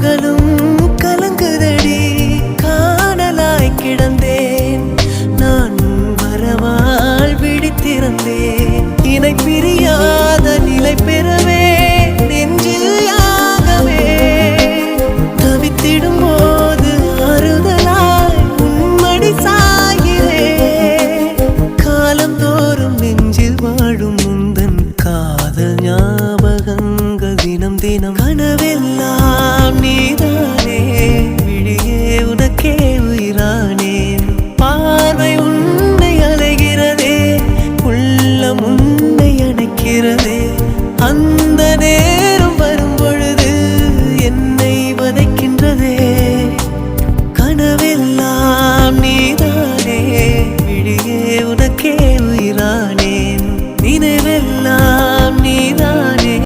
கண்ணுகளும் கலங்குதடி காணலாய் கிடந்தேன் நான் வரவால் விழித்திருந்தேன் இணை பிரியாத நிலை பெறவே நெஞ்சில் யாகவே தவித்திடும் போது ஆறுதலாய் உன்மடி சாயிரே காலம் தோறும் நெஞ்சில் வாழும் முந்தன் காதல் ஞாபகங்கள் தினம் தினம் கனவெல்லாம் நீதான்